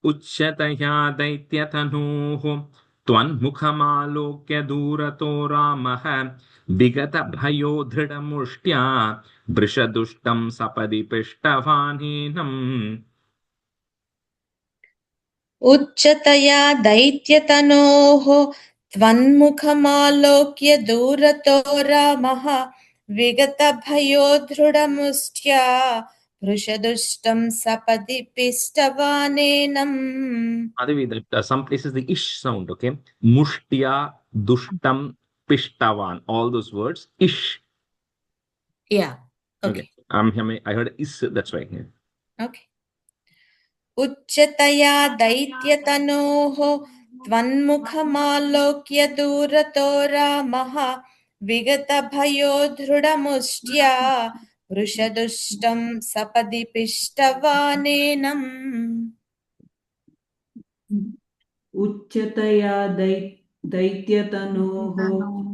उच्चतया दैत्यतनोः त्वन्मुखमालोक्य दूरतो रामः विगतभयो दृढमुष्ट्या वृषदुष्टं सपदि पिष्टवानेनम्. उच्चतया दैत्यतनोः त्वन्मुखमालोक्य दूरतो रामः विगतभयो दृढमुष्ट्या वृषदुष्टं सपदि पिष्टवानेनम्. Some places the ish sound, okay? Mushtya, dushtam, pishtavan. All those words, ish. Yeah. Okay. I heard is, that's right. Yeah. Okay. उच्चतया दैत्यतनोः त्वन्मुखमालोक्य दूरतो रामः विगतभयो दृढमुष्ट्या वृषदुष्टं सपदि पिष्टवानेनम्. उच्चतया दैत्यतनोः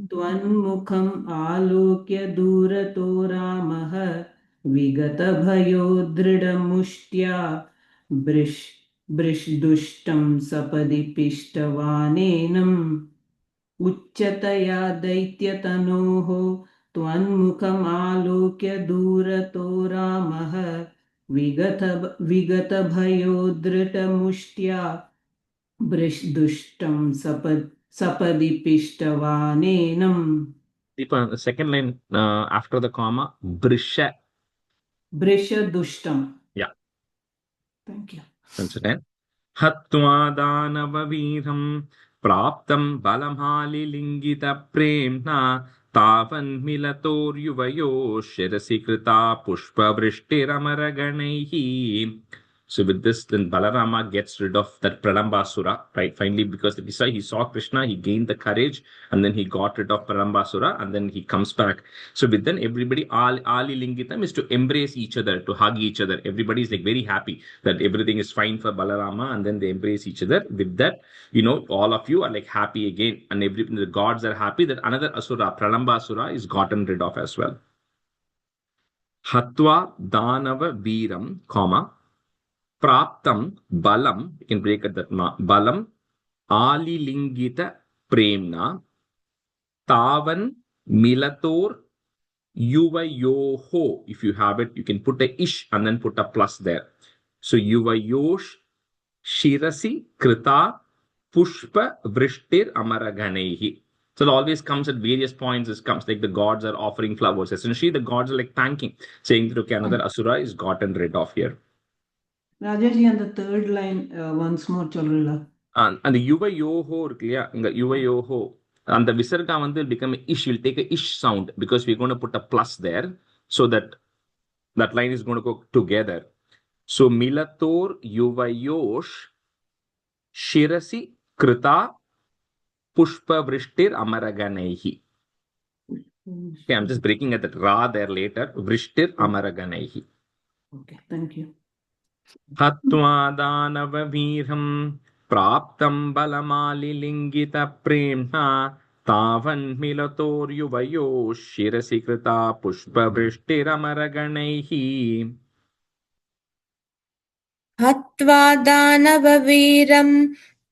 त्वन्मुखम् आलोक्य दूरतो रामः विगतभयो दृढमुष्ट्या वृषदुष्टं सपदि पिष्टवानेनम्. उच्चतया दैत्यतनोः त्वन्मुखमालोक्य दूरतो रामः विगतभयो दृढमुष्ट्या वृषदुष्टं सपदि पिष्टवानेनम्. Deepa, the second line after the comma, brisha. Brishadushtam. Yeah. Thank you. Consider. Hatva danavaviram praptam balamali premna tavan milator yuvayo shirasi krita pushpa vrishtiramaraganaihi. So with this, then Balarama gets rid of that Pralambasura, right? Finally, because he saw Krishna, he gained the courage, and then he got rid of Pralambasura, and then he comes back. So with then everybody, Ali Lingitam is to embrace each other, to hug each other. Everybody is like very happy that everything is fine for Balarama, and then they embrace each other. With that, all of you are like happy again, and the gods are happy that another Asura, Pralambasura, is gotten rid of as well. Hatva Danava Veeram, comma, Praptam balam, you can break it that balam alilingita premna tavan milator yuvayoho. If you have it, you can put a ish and then put a plus there. So yuvayosh shirasi krita pushpa vrishtir amaraganaihi. So it always comes at various points. It comes like the gods are offering flowers. Essentially, the gods are like thanking, saying that okay, another asura is gotten rid of here. Rajaji, on the third line, once more Cholrilla. And the yuva yoho yuva yoho and the visarga will become a ish, will take a ish sound because we're going to put a plus there so that that line is going to go together. So milator yuva yosh shirasi krita pushpa vrishtir amaraganaihi. Okay, I'm just breaking at that ra there later. Vrishtir amaraganaihi. Okay, thank you. Hatva danavaviram praptam balamali premna tavan milator yuvayo shirasi krita pushpa vrishtiramaraganaihi. हत्वा दानववीरं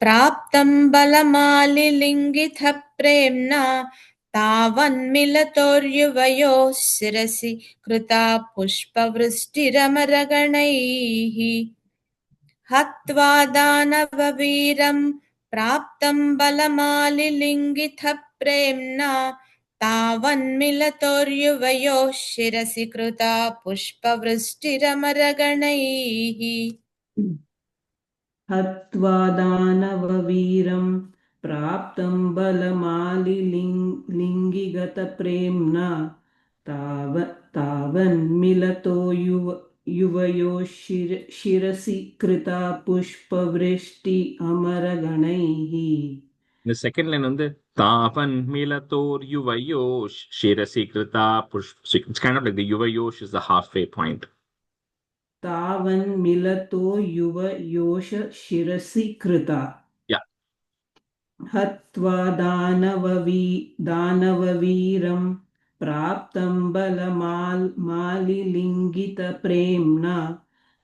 प्राप्तं बलमालिलिङ्गितः प्रेम्णा तावन्मिलतोर्युवयोः शिरसि कृता पुष्पवृष्टिरमरगणैः हत्वा दानववीरं प्राप्तं बलमालिलिङ्गितः प्रेम्णा तावन्मिलतोर्युवयोः शिरसि कृता पुष्पवृष्टिरमरगणैः हत्वा दानववीरं प्राप्तं बलमालिलिङ्गिगतप्रेम्णा तावन्मिलतो युवयो शिरसि कृता पुष्पवृष्टि अमरगणैः. The second line on the tavan milator yuvayosh shirasi krita pushpa. It's kind of like the yuvayosh is the halfway point. तावन्मिलतो युवयोश शिरसि कृता. Yeah. हत्वा दानववीरं प्राप्तं बलमालिलिङ्गितप्रेम्णा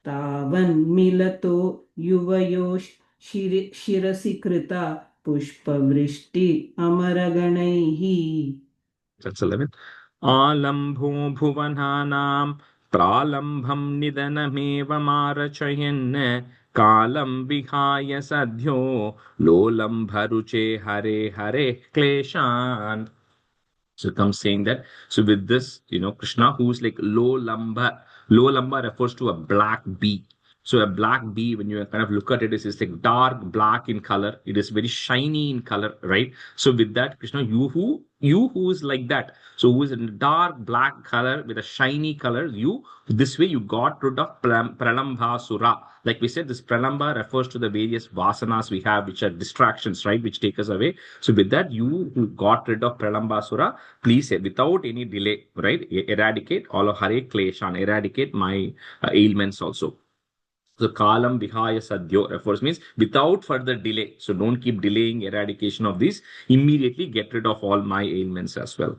तावन्मिलतो युवयोः शिरसि कृता पुष्पवृष्टि अमरगणैः. That's 11. Alambho bhuvananam pralambham nidanameva marachayenne kalam vihaya sadhyo lolambharuche hare hare kleshan. So it comes saying that. So with this, Krishna, who's like low lamba refers to a black bee. So a black bee, when you kind of look at it, is like dark black in color. It is very shiny in color, right? So with that, Krishna, you who is like that. So who is in dark black color with a shiny color, this way you got rid of Pralambasura. Like we said, this Pralamba refers to the various vasanas we have, which are distractions, right? Which take us away. So with that, you who got rid of Pralambasura, please say, without any delay, right? Eradicate all of Hare Kleshan, eradicate my ailments also. So kalam vihaya sadhyo refers means without further delay. So don't keep delaying eradication of these. Immediately get rid of all my ailments as well.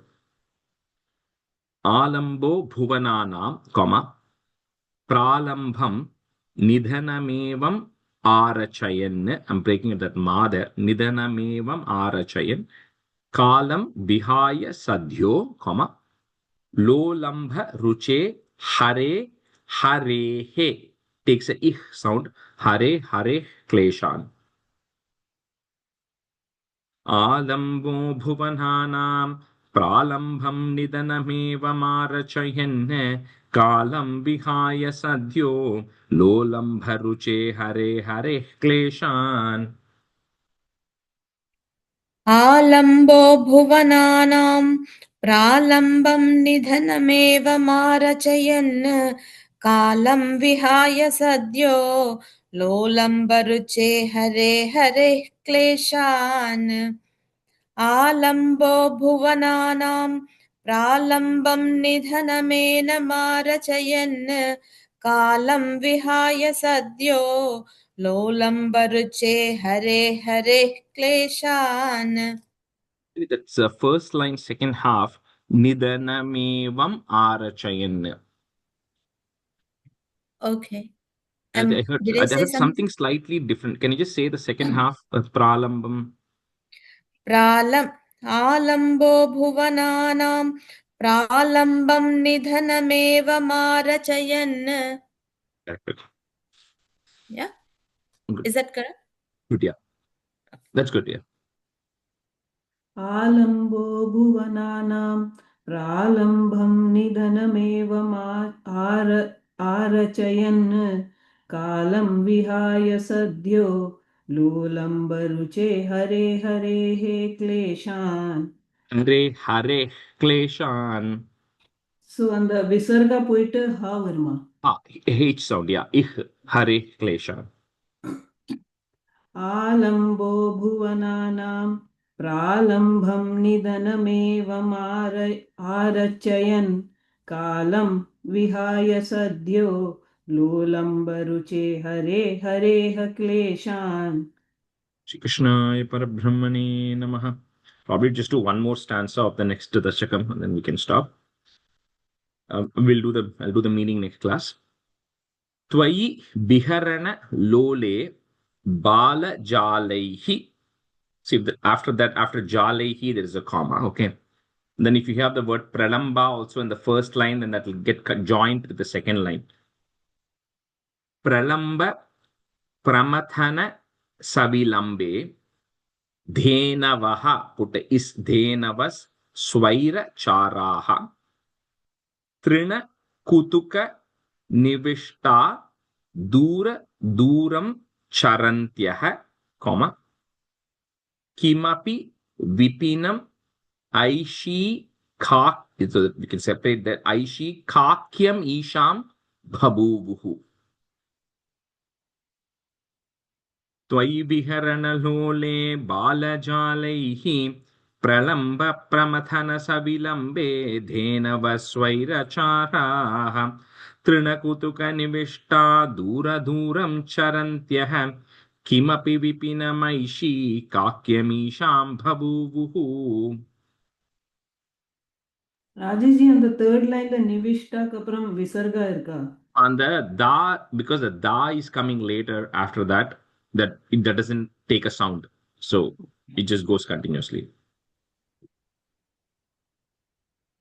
Alambo bhuvananam, comma, pralambham nidhanamevam arachayan. I'm breaking it that ma there. Nidhanamevam arachayan. Kalam vihaya sadhyo, comma, lolambha ruche hare harehe. Takes a ich sound. Hare hare kleshan. Alambo bhuvananam प्रालम्भं निधनमेव मारचयन् कालं विहाय सद्यो लोलम्भरुचे हरे हरेः क्लेशान् आलम्बो भुवनानां प्रालम्बं निधनमेव मारचयन् कालं विहाय सद्यो लोलम्बरुचे हरे हरेः क्लेशान् आलम्बो भुवनानां प्रालम्बं निधनमेन मारचयन् कालं विहाय सद्यो लोलम्बरुचे हरे हरेः क्लेशान्. That's the first line, second half. Nidanamevam arachayan. Okay. I Did I say heard something? something slightly different. Can you just say the second half? Pralambam. आलम्बो भुवनानां प्रालम्बं निधनमेव मारचयन्. Correct. Yeah. Good. Is that correct? Good, yeah. That's good, yeah. आलम्बो भुवनानां प्रालम्भं निधनमेव आरचयन् कालं विहाय सद्यो लोलम्बरुचे हरे हरेः क्लेशान्. Hare kleshan. So அந்த விசர்கா போயிட்டு ஹா வருமா? H sound, yeah. Hare kleshan. आलम्बो भुवनानां प्रालम्भं निधनमेव आरचयन् कालं विहाय सद्यो लोलम्बरुचे हरे हरेः क्लेशान्. Shri Krishnaya Parabrahmane Namaha. Probably just do one more stanza of the next Dasakam and then we can stop. I'll do the meaning next class. Tvayi biharana lole bala jalaihi. See, after that, after jalaihi, there is a comma. Okay. Then if you have the word pralamba also in the first line, then that will get joined with the second line. Pralamba pramathana savilambe dhenavaha, put is dhenavas swaira charaha trina kutuka nivishta दूरं चरन्त्यः comma किमपि विपिनम् ऐशी खाक्, so we can separate that ऐशी खाक्यम ईशाम बभूवुः त्वयि विहरणलोले बालजालैः प्रलम्ब प्रमथन सविलम्बे धेनवस्वैरचाराः तृणकुतुकनिविष्टा दूरदूरं चरन्त्यः किमपि विपिनमैषी काक्यमीशां बभूवुः. ராஜேஷ்ஜி அந்த third லைன்ல நிவிஷ்டாக்கு அப்புறம் விசர்கா இருக்கா? On the da, because the da is coming later after that, that doesn't take a sound, so it just goes continuously.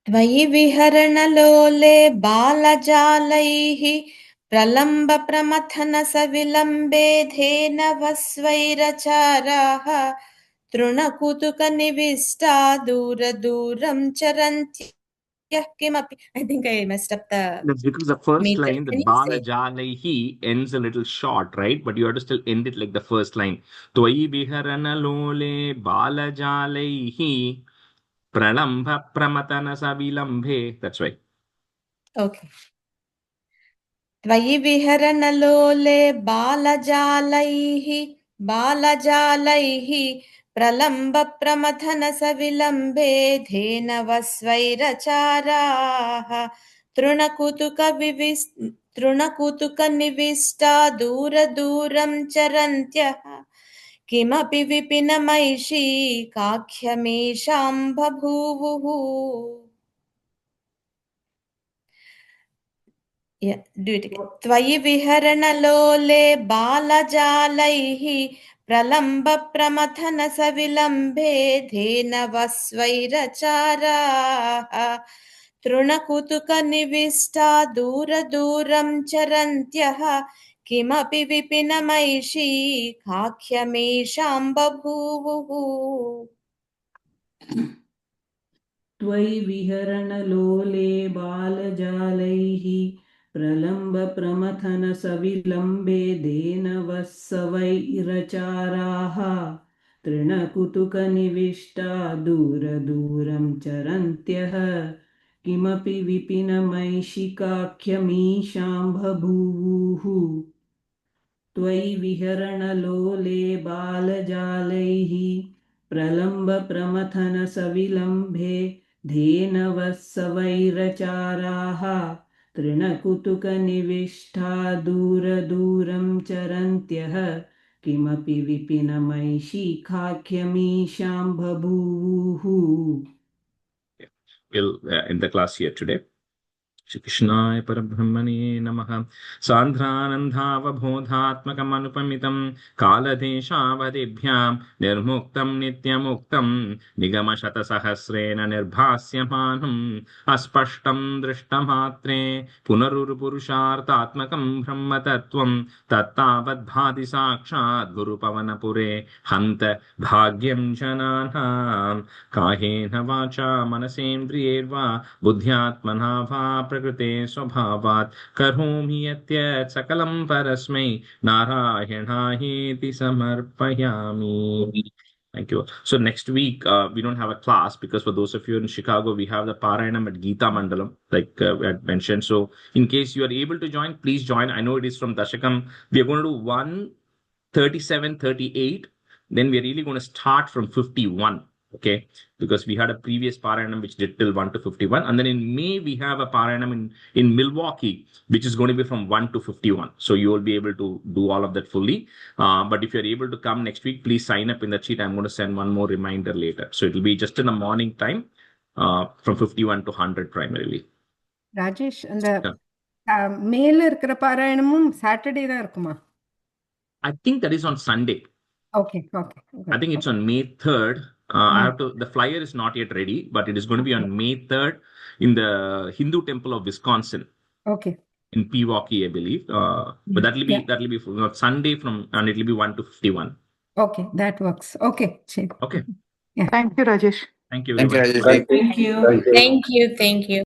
त्वयि विहरणलोले बालजालैः प्रलम्ब प्रमथन सविलम्बे धेनवस्वैरचाराः तृणकुतुकनिविष्टा दूरदूरं चरन्त्यः किमपि. I think I messed up the That's because the first meter. line, the Can you bala say? jalaihi, ends a little short, right? But you have to still end it like the first line. Tvayi biharana lole bala jalaihi pralambha pramatana savilambe. That's right. Okay. त्वयि विहरणलोले बालजालैः प्रलम्ब प्रमथन सविलम्बे धेनवस्वैरचाराः तृणकुतुकनिविष्टा दूरदूरं चरन्त्यः किमपि विपिनमैषी काक्ष्यमीशां बभूवुः. Yeah, do it again. त्वयि विहरणलोले बालजालैः प्रलम्ब प्रमथन सविलम्बे धेनवस्वैरचाराः तृणकुतुकनिविष्टा दूरदूरं चरन्त्यः किमपि विपिनमैषी काक्ष्यमीशां बभूवुः. त्वयि विहरणलोले बालजालैः प्रलम्बप्रमथनसविलम्बे धेनवः तृणकुतुकनिविष्टा दूरदूरं चरन्त्यः किमपि विपिनमैशिकाख्यमीशां बभूवुः त्वयि विहरणलोले बालजालैः प्रलम्बप्रमथनसविलम्बे धेनवः तृणकुतुकनिविष्टा दूरदूरं चरन्त्यः किमपि विपिनमैशिखाख्यमीशां बभूवुः. We'll end the class here today. Shri Krishnaya Parabrahmane Namaha. Sandhanandhavabodhatmakamanupamitam kaladeshavadibhyam nirmuktam nityamuktam nigamashatasahasrena nirbhasyamanam aspashtam drishtamatre punarurupurushartatmakam brahmatattvam tattavadbhati sakshat gurupavanapure hanta bhagyam jananam kahena vacha manasendriyerva buddhyatmana va प्रकृते स्वभावात् करोमि यत् सकलं परस्मै नारायणायेति समर्पयामि. Thank you. So next week we don't have a class because for those of you in Chicago we have the Parayanam at Gita Mandalam, like we had mentioned. So in case you are able to join, please join. I know it is from Dasakam. We are going to do 137, 38. Then we are really going to start from 51. Okay, because we had a previous Parayanam which did till 1 to 51, and then in May we have a Parayanam in Milwaukee which is going to be from 1 to 51. So you will be able to do all of that fully. But if you're able to come next week, please sign up in the sheet. I'm going to send one more reminder later. So it will be just in the morning time from 51 to 100 primarily. Rajesh, and the மேல இருக்கிற பாராயணமும் Saturday தான் இருக்குமா? I think that is on Sunday. Okay. I think it's on May 3rd. I have to. The flyer is not yet ready, but it is going to be on May 3rd in the Hindu Temple of Wisconsin. Okay. In Pewaukee, I believe. But that will be Sunday and it will be 1 to 51. Okay, that works. Okay. Okay. Yeah. Thank you, Rajesh. Thank you. Thank you, Everybody. Rajesh. Thank you. Thank you.